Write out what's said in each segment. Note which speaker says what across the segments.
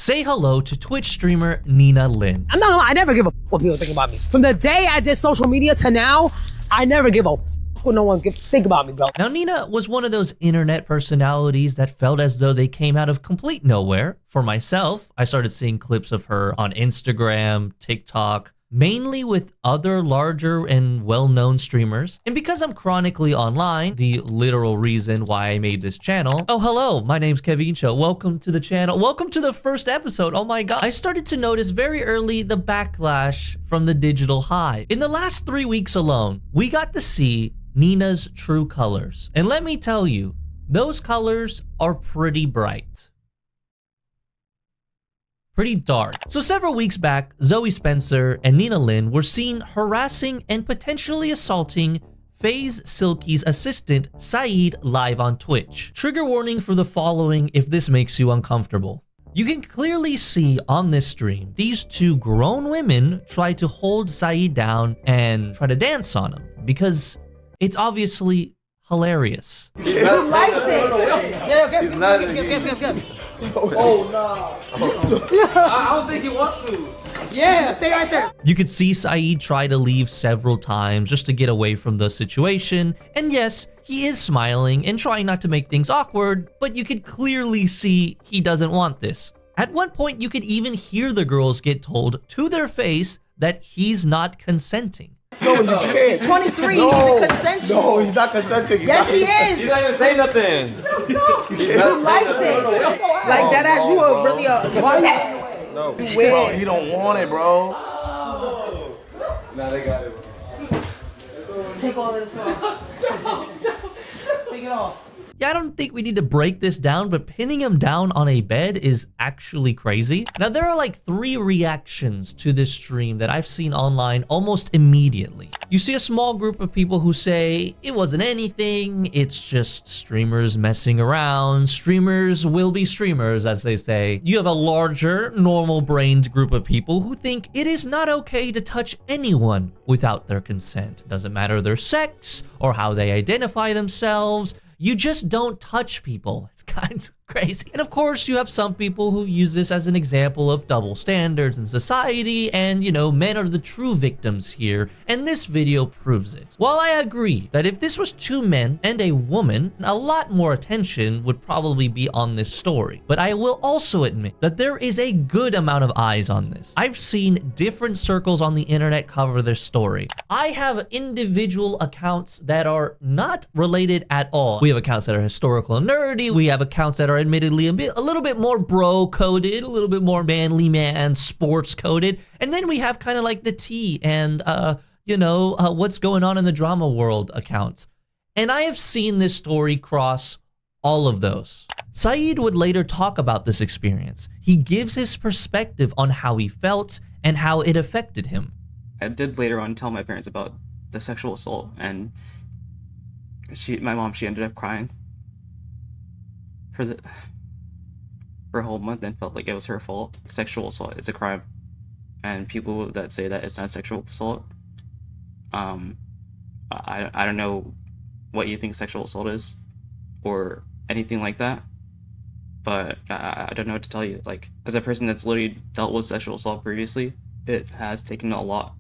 Speaker 1: say hello to Twitch streamer Nina Lin.
Speaker 2: I'm not gonna lie, I never give a fuck what people think about me. From the day I did social media to now, I never give a fuck what no one think about me, bro.
Speaker 1: Now, Nina was one of those internet personalities that felt as though they came out of complete nowhere. For myself, I started seeing clips of her on Instagram, TikTok, mainly with other larger and well-known streamers. And because I'm chronically online, the literal reason why I made this channel. Oh, hello, my name's Kevincho. Welcome to the channel. Welcome to the first episode. Oh my God. I started to notice very early the backlash from the digital hive. In the last 3 weeks alone, we got to see Nina's true colors. And let me tell you, those colors are pretty bright. Pretty dark. So several weeks back, Zoe Spencer and Nina Lin were seen harassing and potentially assaulting Faze Silky's assistant, Saeed, live on Twitch. Trigger warning for the following if this makes you uncomfortable. You can clearly see on this stream, these two grown women try to hold Saeed down and try to dance on him because it's obviously hilarious.
Speaker 2: He likes it. Yeah, oh no.
Speaker 3: I don't think he wants to.
Speaker 2: Yeah, stay right there.
Speaker 1: You could see Saeed try to leave several times just to get away from the situation. And yes, he is smiling and trying not to make things awkward, but you could clearly see he doesn't want this. At one point, you could even hear the girls get told to their face that he's not consenting.
Speaker 3: No, you can't.
Speaker 2: He's 23, he's consensual.
Speaker 3: No, he's not consenting.
Speaker 2: Yes, he is.
Speaker 4: He's not even saying nothing.
Speaker 2: He likes it. Like that ass, you are really a...
Speaker 3: No, bro, he don't want it, bro.
Speaker 4: Nah, they got it.
Speaker 2: Take all of this off. Take it off.
Speaker 1: Yeah, I don't think we need to break this down, but pinning him down on a bed is actually crazy. Now, there are like 3 reactions to this stream that I've seen online almost immediately. You see a small group of people who say, it wasn't anything, it's just streamers messing around. Streamers will be streamers, as they say. You have a larger, normal-brained group of people who think it is not okay to touch anyone without their consent. Doesn't matter their sex or how they identify themselves. You just don't touch people. It's kind of crazy. And of course, you have some people who use this as an example of double standards in society, and you know, men are the true victims here, and this video proves it. While I agree that if this was 2 men and a woman, a lot more attention would probably be on this story. But I will also admit that there is a good amount of eyes on this. I've seen different circles on the internet cover this story. I have individual accounts that are not related at all. We have accounts that are historical and nerdy. We have accounts that are admittedly a little bit more bro coded, a little bit more manly man sports coded, and then we have kind of like the tea and what's going on in the drama world accounts. And I have seen this story cross all of those. Saeed would later talk about this experience. He gives his perspective on how he felt and how it affected him.
Speaker 5: I did later on tell my parents about the sexual assault, and my mom ended up crying for a whole month and felt like it was her fault. Sexual assault is a crime, and people that say that it's not sexual assault, I don't know what you think sexual assault is or anything like that, but I don't know what to tell you. Like, as a person that's literally dealt with sexual assault previously, it has taken a lot,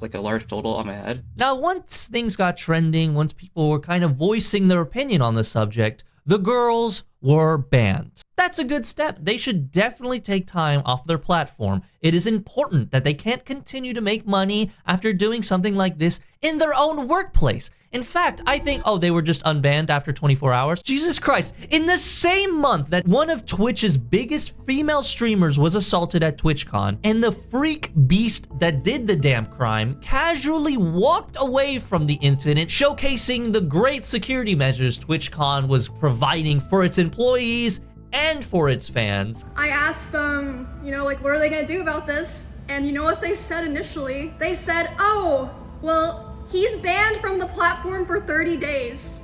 Speaker 5: like a large total on my head.
Speaker 1: Now, once things got trending, once people were kind of voicing their opinion on the subject, the girls were banned. That's a good step. They should definitely take time off their platform. It is important that they can't continue to make money after doing something like this in their own workplace. In fact, I think, oh, they were just unbanned after 24 hours. Jesus Christ. In the same month that one of Twitch's biggest female streamers was assaulted at TwitchCon, and the freak beast that did the damn crime casually walked away from the incident, showcasing the great security measures TwitchCon was providing for its employees and for its fans.
Speaker 6: I asked them, like, what are they gonna do about this? And you know what they said initially? They said, oh, well, he's banned from the platform for 30 days.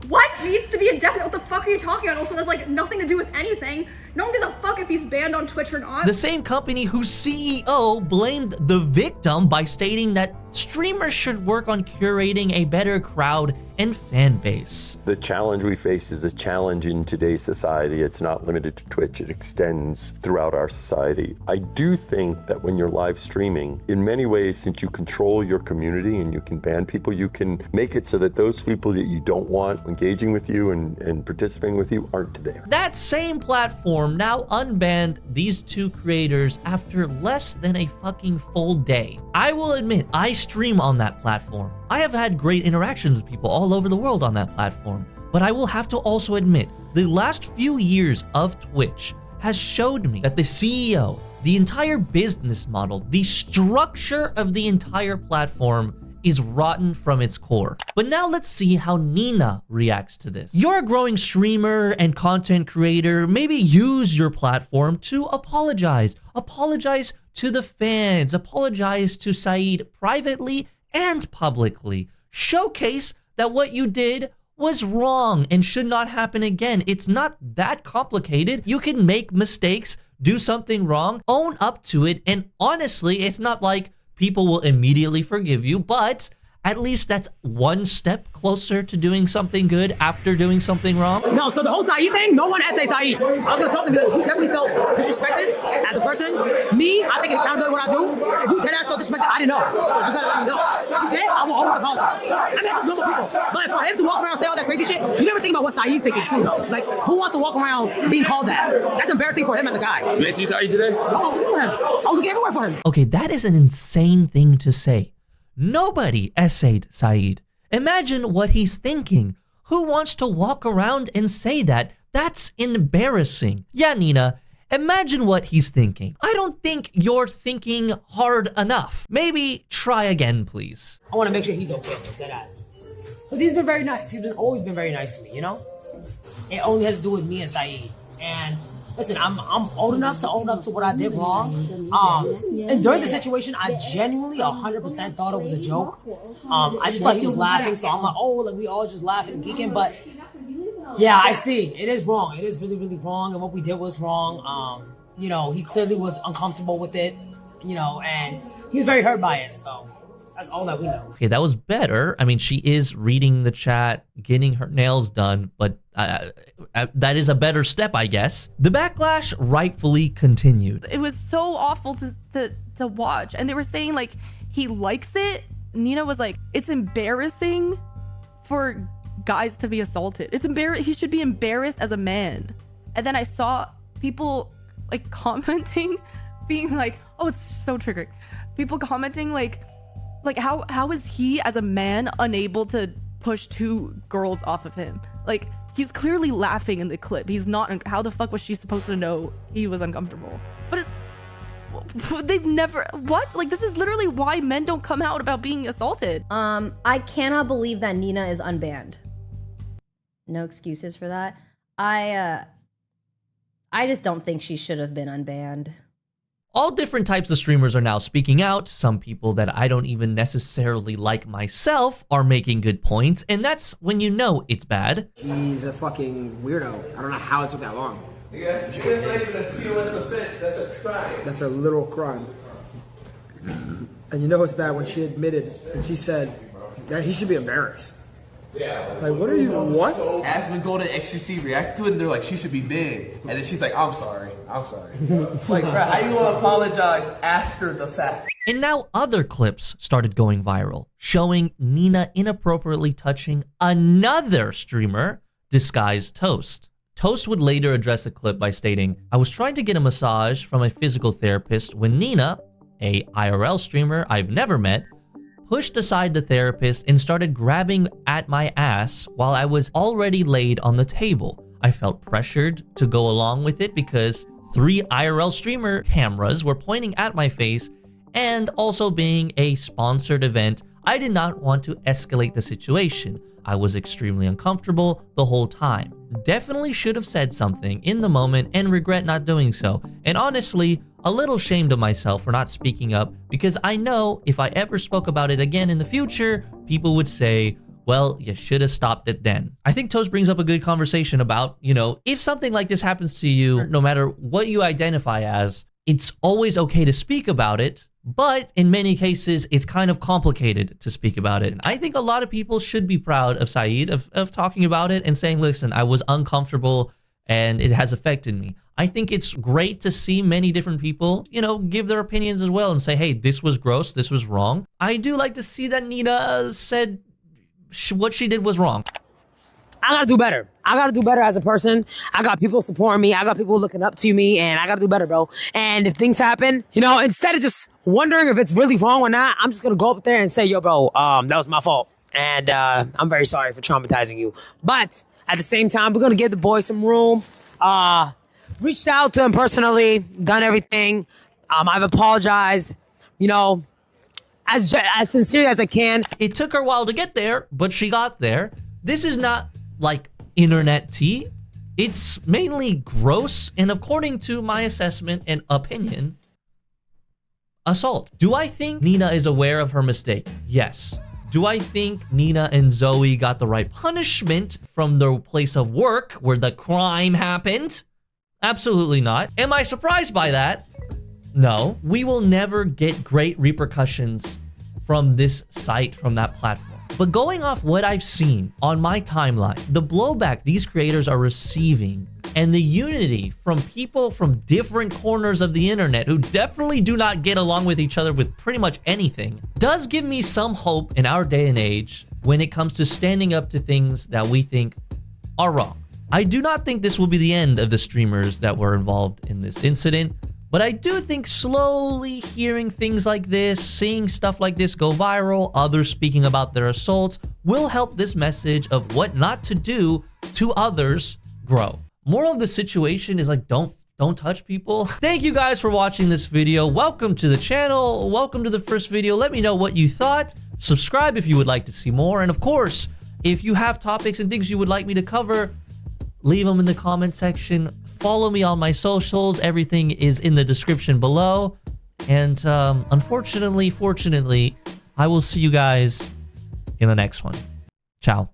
Speaker 6: What? He needs to be indefinite. What the fuck are you talking about? Also, that's like nothing to do with anything. No one gives a fuck if he's banned on Twitch or not.
Speaker 1: The same company whose CEO blamed the victim by stating that streamers should work on curating a better crowd and fan base.
Speaker 7: The challenge we face is a challenge in today's society. It's not limited to Twitch, it extends throughout our society. I do think that when you're live streaming, in many ways, since you control your community and you can ban people, you can make it so that those people that you don't want engaging with you and participating with you aren't there.
Speaker 1: That same platform now unbanned these two creators after less than a fucking full day. I will admit, I stream on that platform. I have had great interactions with people all over the world on that platform, but I will have to also admit, the last few years of Twitch has showed me that the CEO, the entire business model, the structure of the entire platform is rotten from its core. But now let's see how Nina reacts to this. You're a growing streamer and content creator. Maybe use your platform to apologize. Apologize to the fans. Apologize to Saeed privately and publicly. Showcase that what you did was wrong and should not happen again. It's not that complicated. You can make mistakes, do something wrong, own up to it, and honestly, it's not like people will immediately forgive you, but at least that's one step closer to doing something good after doing something wrong.
Speaker 2: No, so the whole Saeed thing, no one essay Saeed. I was gonna talk to him because he definitely felt disrespected as a person. Me, I think it's accountability what I do. If you dead ass felt disrespected, I didn't know. So you gotta let me know. If you did, I will always apologize. And that's just normal people. But for him to walk around and say all that crazy shit, you never think about what Saeed's thinking too, though. Like, who wants to walk around being called that? That's embarrassing for him as a guy.
Speaker 4: You ain't see Saeed today?
Speaker 2: Oh, look at him. I was looking everywhere for him.
Speaker 1: Okay, that is an insane thing to say. Nobody essayed Saeed. Imagine what he's thinking. Who wants to walk around and say that? That's embarrassing. Yeah, Nina, imagine what he's thinking. I don't think you're thinking hard enough. Maybe try again, please.
Speaker 2: I want to make sure he's okay with that ass. Because he's been very nice. He's always been very nice to me, you know? It only has to do with me and Saeed. And listen, I'm old enough to own up to what I did wrong. And during the situation, I genuinely 100% thought it was a joke. I just thought he was laughing, so I'm like, oh, like we all just laughing and geeking. But yeah, I see. It is wrong. It is really, really wrong. And what we did was wrong. You know, he clearly was uncomfortable with it, you know, and he was very hurt by it. So that's all that we know.
Speaker 1: Okay, that was better. I mean, she is reading the chat, getting her nails done, but that is a better step, I guess. The backlash rightfully continued.
Speaker 8: It was so awful to watch. And they were saying, like, he likes it. Nina was like, it's embarrassing for guys to be assaulted. It's he should be embarrassed as a man. And then I saw people, like, commenting, being like, oh, it's so triggering. People commenting, like how is he as a man unable to push two girls off of him? Like, he's clearly laughing in the clip. He's not. How the fuck was she supposed to know he was uncomfortable? But they've never, what? Like, this is literally why men don't come out about being assaulted.
Speaker 9: I cannot believe that Nina is unbanned. No excuses for that. I just don't think she should have been unbanned.
Speaker 1: All different types of streamers are now speaking out. Some people that I don't even necessarily like myself are making good points, and that's when you know it's bad.
Speaker 2: He's a fucking weirdo. I don't know how it took that long.
Speaker 3: That's not even a TOS offense. That's a crime.
Speaker 10: That's a literal crime. And you know it's bad when she admitted and she said that he should be embarrassed.
Speaker 3: Yeah.
Speaker 10: Like, what are you, what?
Speaker 3: As when Golden XQC react to it, and they're like, she should be banned. And then she's like, I'm sorry. Like, bro, how you gonna apologize after the fact?
Speaker 1: And now other clips started going viral, showing Nina inappropriately touching another streamer disguised Toast. Toast would later address the clip by stating, I was trying to get a massage from a physical therapist when Nina, a IRL streamer I've never met, pushed aside the therapist and started grabbing at my ass while I was already laid on the table. I felt pressured to go along with it because 3 IRL streamer cameras were pointing at my face, and also being a sponsored event, I did not want to escalate the situation. I was extremely uncomfortable the whole time. Definitely should have said something in the moment and regret not doing so. And honestly, a little ashamed of myself for not speaking up, because I know if I ever spoke about it again in the future, people would say, well, you should have stopped it then. I think Toast brings up a good conversation about, you know, if something like this happens to you, no matter what you identify as, it's always okay to speak about it, But in many cases, it's kind of complicated to speak about it. I think a lot of people should be proud of Saeed, of talking about it and saying, listen, I was uncomfortable and it has affected me. I think it's great to see many different people, you know, give their opinions as well and say, hey, this was gross, this was wrong. I do like to see that Nina said what she did was wrong.
Speaker 2: I gotta do better. I gotta do better as a person. I got people supporting me. I got people looking up to me, and I gotta do better, bro. And if things happen, you know, instead of just wondering if it's really wrong or not, I'm just gonna go up there and say, yo, bro, that was my fault. And I'm very sorry for traumatizing you. But at the same time, we're gonna give the boy some room. Reached out to him personally, done everything. I've apologized, you know, as sincere as I can.
Speaker 1: It took her a while to get there, but she got there. This is not like internet tea. It's mainly gross, and according to my assessment and opinion, assault. Do I think Nina is aware of her mistake? Yes. Do I think Nina and Zoe got the right punishment from their place of work where the crime happened? Absolutely not. Am I surprised by that? No. We will never get great repercussions from this site, from that platform. But going off what I've seen on my timeline, the blowback these creators are receiving and the unity from people from different corners of the internet who definitely do not get along with each other with pretty much anything does give me some hope in our day and age when it comes to standing up to things that we think are wrong. I do not think this will be the end of the streamers that were involved in this incident, but I do think slowly hearing things like this, seeing stuff like this go viral, others speaking about their assaults, will help this message of what not to do to others grow. Moral of the situation is like, don't touch people. Thank you guys for watching this video. Welcome to the channel. Welcome to the first video. Let me know what you thought. Subscribe if you would like to see more. And of course, if you have topics and things you would like me to cover, leave them in the comment section. Follow me on my socials. Everything is in the description below. And fortunately, I will see you guys in the next one. Ciao.